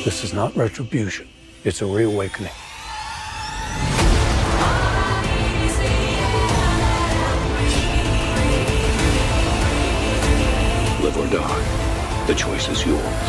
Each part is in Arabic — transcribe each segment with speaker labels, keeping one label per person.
Speaker 1: This is not retribution. It's a reawakening. Live or die. The choice is yours.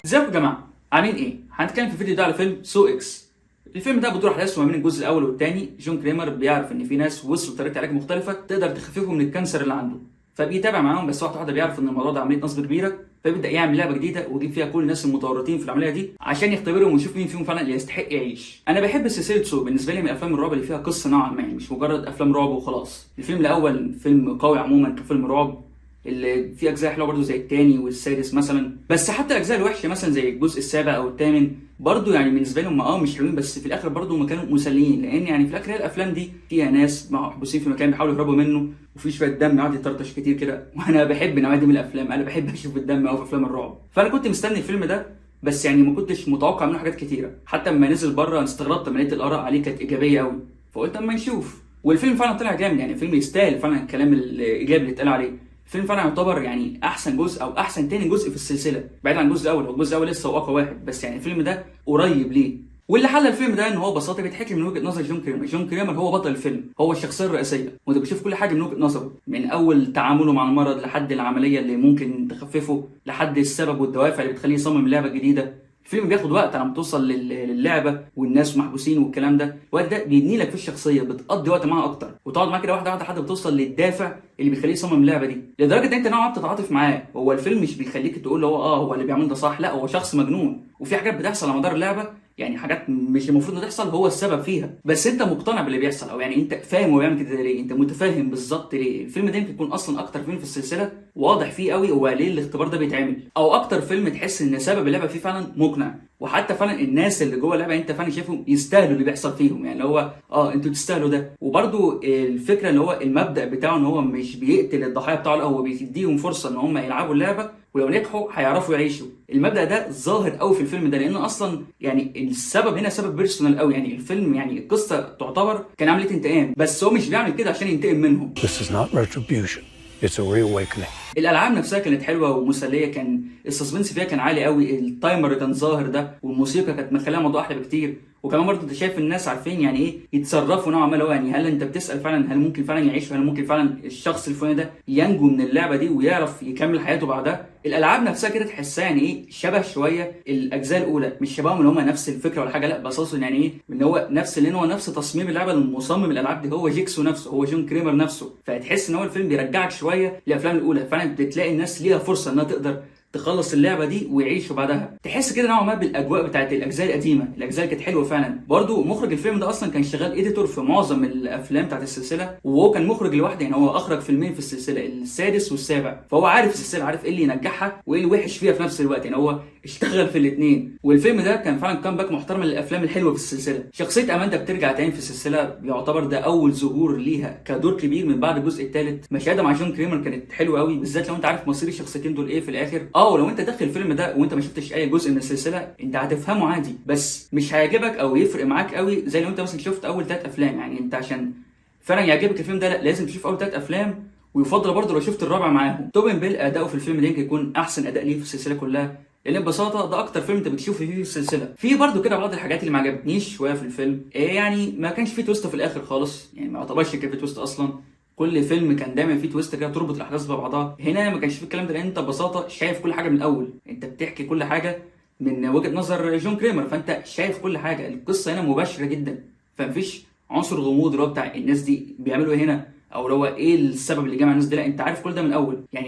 Speaker 2: ازيكم يا جماعه؟ عاملين ايه؟ هنتكلم في الفيديو ده على فيلم سو اكس. الفيلم ده بتدور احداثه ما بين الجزء الاول والثاني. جون كريمر بيعرف ان في ناس وصلوا لطريقه علاج مختلفه تقدر تخففهم من الكانسر اللي عنده، فبيتابع معاهم. بس واحده واحده بيعرف ان الموضوع ده عمليه نصب كبيره، فبيبدا يعمل لعبه جديده ويجيب فيها كل الناس المتورطين في العمليه دي عشان يختبرهم ويشوف مين فيهم فعلا اللي يستحق يعيش. انا بحب سلسله سو، بالنسبه لي من افلام الرعب اللي فيها قصه نوعا ما، مش مجرد افلام رعب وخلاص. الفيلم الاول فيلم قوي عموما كفيلم رعب، اللي في اجزاء حلوه برضه زي الثاني والسادس مثلا، بس حتى الاجزاء الوحشه مثلا زي الجزء السابع او الثامن برضه يعني بالنسبه لهم مش حلوين، بس في الاخر برضه ما كانوا مسليين، لان يعني في الاخر هي الافلام دي فيها ناس محبوسين في مكان بيحاولوا يهربوا منه، وفي شويه دم يقعد يطرطش كتير كده، وانا بحب النوعيه دي من الافلام، انا بحب اشوف الدم قوي في افلام الرعب. فانا كنت مستني الفيلم ده، بس يعني ما كنتش متوقع منه حاجات كتيره. حتى لما نزل بره انا استغربت لما لقيت الاراء عليه كانت ايجابيه قوي، فقلت اما نشوف. والفيلم فعلا طلع جامد، يعني الفيلم يستاهل فعلا الكلام الايجابي اللي اتقال عليه. الفيلم فعلا يعتبر يعني احسن جزء او احسن تاني جزء في السلسله، بعيد عن الجزء الاول. هو الجزء الاول لسه هو اقوى واحد، بس يعني الفيلم ده قريب ليه. واللي حل الفيلم ده ان هو ببساطه بيتحكي من وجهه نظر جون كريمر. جون كريمر هو بطل الفيلم، هو الشخصيه الرئيسيه، وانت بتشوف كل حاجه من وجهه نظره، من اول تعامله مع المرض لحد العمليه اللي ممكن تخففه، لحد السبب والدوافع اللي بتخليه يصمم لعبه جديده. الفيلم بياخد وقت على ما توصل للعبه والناس محبوسين والكلام ده. الوقت ده بيبني لك في الشخصيه، بتقضي وقت معاها اكتر، وتقعد معاه كده واحده واحده لحد ما توصل للدافع اللي بيخليه يصمم اللعبه دي، لدرجه ان انت نوعا ما بتتعاطف معاه. هو الفيلم مش بيخليك تقول هو اللي بيعمل ده صح، لا، هو شخص مجنون، وفي حاجات بتحصل على مدار اللعبه يعني حاجات مش المفروض انها تحصل، هو السبب فيها، بس انت مقتنع باللي بيحصل، او يعني انت فاهم هو بيعمل كده ليه، انت متفاهم بالظبط ليه. الفيلم ده يمكن يكون اصلا اكتر فيلم في السلسله واضح فيه قوي هو ليه الاختبار ده بيتعمل، او اكتر فيلم تحس ان سبب اللعبه فيه فعلا مقنع، وحتى فعلا الناس اللي جوه اللعبه انت فعلا شايفهم يستاهلوا اللي بيحصل فيهم، يعني اللي هو انتوا تستاهلوا ده. وبرده الفكره اللي هو المبدا بتاعه ان هو مش بيقتل الضحايا بتاعه، لا، هو بيديهم فرصه ان هم يلعبوا اللعبه، ولو نجحوا هيعرفوا يعيشوا. المبدا ده ظاهر قوي في الفيلم ده، لان اصلا يعني السبب هنا سبب بيرسونال قوي. يعني الفيلم يعني القصه تعتبر كان عمليه انتقام، بس هو مش بيعمل كده عشان ينتقم منهم.
Speaker 1: This is not retribution. It's a reawakening.
Speaker 2: الالعاب نفسها كانت حلوه ومسليه، كان السسبنس فيها كان عالي قوي، التايمر اللي كان ظاهر ده، والموسيقى كانت مخليها الموضوع احلى بكتير. وكمان برضه انت شايف الناس عارفين يعني ايه يتصرفوا نوعا ما، يعني هل انت بتسال فعلا هل ممكن فعلا يعيش، هل ممكن فعلا الشخص الفلاني ده ينجو من اللعبه دي ويعرف يكمل حياته بعدها. الالعاب نفسها كده تحسها يعني ايه شبه شويه الاجزاء الاولى، مش شبههم اللي هم نفس الفكره ولا حاجه، لا، بس اقصد يعني ايه ان هو نفس، لان هو نفس تصميم اللعبه، المصمم الالعاب دي هو جيكسو نفسه، هو جون كريمر نفسه، فتحس ان هو الفيلم بيرجعك شويه للافلام الاولى، فعلا بتلاقي الناس ليها فرصه انها تقدر تخلص اللعبه دي ويعيشوا بعدها. تحس كده نوعا ما بالاجواء بتاعت الاجزاء القديمه، الاجزاء كانت حلوه فعلا. برضو مخرج الفيلم ده اصلا كان شغال اديتور في معظم الافلام بتاعت السلسله، وهو كان مخرج لوحده، يعني هو اخرج فيلمين في السلسله، السادس والسابع، فهو عارف السلسله، عارف ايه اللي ينجحها وايه اللي وحش فيها في نفس الوقت، يعني هو اشتغل في الاثنين. والفيلم ده كان فعلا كامباك محترم للافلام الحلوه في السلسله. شخصيه اماندا بترجع تاني في السلسله، يعتبر ده اول ظهور ليها كدور كبير من بعد الجزء الثالث. مشاهدها مع جون كريمر كانت حلوه قوي، بالذات لو انت عارف مصير الشخصيتين دول ايه في الاخر. ولو انت داخل الفيلم ده وانت ما شفتش اي جزء من السلسله انت هتفهمه عادي، بس مش هيعجبك او يفرق معاك قوي زي لو انت مثلا شفت اول 3 افلام. يعني انت عشان فعلا يعجبك الفيلم ده، لا، لازم تشوف اول 3 افلام، ويفضل برضه لو شفت الرابع معاهم. توبن بيل اداؤه في الفيلم ده يمكن يكون احسن اداء ليه في السلسله كلها، لان ببساطه ده اكتر فيلم انت بتشوفه فيه في السلسله. في برضه كده بعض الحاجات اللي ما عجبتنيش شويه في الفيلم، يعني ما كانش فيه تويست في الاخر خالص، يعني ما يعتبرش كان فيه تويست اصلا. كل فيلم كان دايما فيه تويست كده تربط الاحداث ببعضها، هنا ما كانش فيه الكلام ده، لان انت ببساطه شايف كل حاجه من الاول، انت بتحكي كل حاجه من وجهه نظر جون كريمر، فانت شايف كل حاجه، القصه هنا مباشره جدا، فمفيش عنصر غموض اللي هو بتاع الناس دي بيعملوا ايه هنا، او اللي هو ايه السبب اللي جمع الناس دي، لا، انت عارف كل ده من الاول. يعني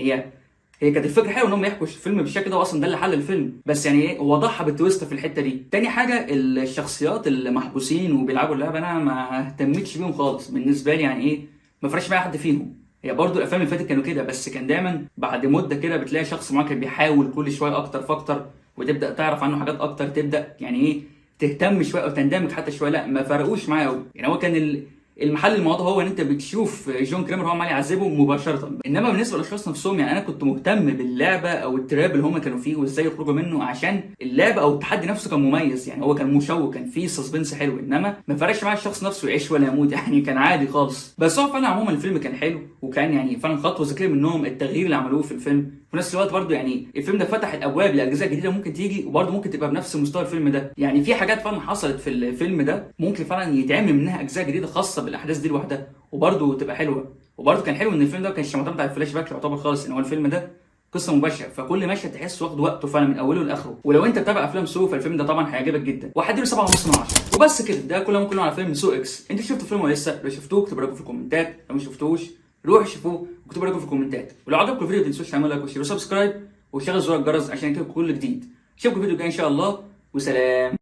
Speaker 2: هي كانت الفكره حلوه ان هم يحكوا الفيلم بالشكل ده، واصلا ده اللي حل الفيلم، بس يعني ايه وضحها بالتويست في الحته دي. تاني حاجه الشخصيات اللي محبوسين وبيلعبوا اللعبه، انا ما اهتمتش بيهم خالص بالنسبه لي، يعني ايه ما فرقش معايا حد فيهم. هي برضو الافلام اللي فاتت كانوا كده، بس كان دايما بعد مده كده بتلاقي شخص معاك كان بيحاول كل شويه اكتر فاكتر، وتبدا تعرف عنه حاجات اكتر، تبدا يعني ايه تهتم شويه او تندمج حتى شويه. لا، ما فرقوش معايا قوي، يعني هو كان المحل الموضوع هو ان انت بتشوف جون كريمر هو عمال يعذبه مباشره. انما بالنسبه للاشخاص نفسهم يعني انا كنت مهتم باللعبه او التراب اللي هم كانوا فيه وازاي يخرجوا منه، عشان اللعبه او التحدي نفسه كان مميز، يعني هو كان مشوق، كان فيه سسبنس حلو. انما ما فرقش معايا الشخص نفسه يعيش ولا يموت يعني كان عادي خالص. بس هو فعلا عموما الفيلم كان حلو، وكان يعني فعلا خطوه ذكيه منهم التغيير اللي عملوه في الفيلم. في نفس الوقت برضه يعني الفيلم ده فتح الابواب لاجزاء جديده ممكن تيجي، وبرضه ممكن تبقى بنفس مستوى الفيلم ده. يعني في حاجات فعلا حصلت في الفيلم ده ممكن فعلا يتعمل منها اجزاء جديده خاصه بالاحداث دي لوحدها وبرضه تبقى حلوه. وبرضه كان حلو ان الفيلم ده ما كانش معتمد على الفلاش باك يعتبر خالص، ان هو الفيلم ده قصه مباشره، فكل مشهد تحس واخد وقته فعلا من اوله لاخره. ولو انت بتابع افلام سو فالفيلم ده طبعا هيعجبك جدا، وهديله 7.5 من 10. وبس كده، ده كله على فيلم سو اكس. انت شفت الفيلم ولا لسه؟ لو شفتوه اكتبوا رايكم في الكومنتات، لو ما شفتوش روحوا شوفوه واكتبوا رايكم في الكومنتات. ولو عجبكم الفيديو ما تنسوش تعملوا لايك وشير وسبسكرايب وشغل زر الجرس عشان يجيلكم كل جديد. اشوفكم الفيديو الجاي ان شاء الله، وسلام.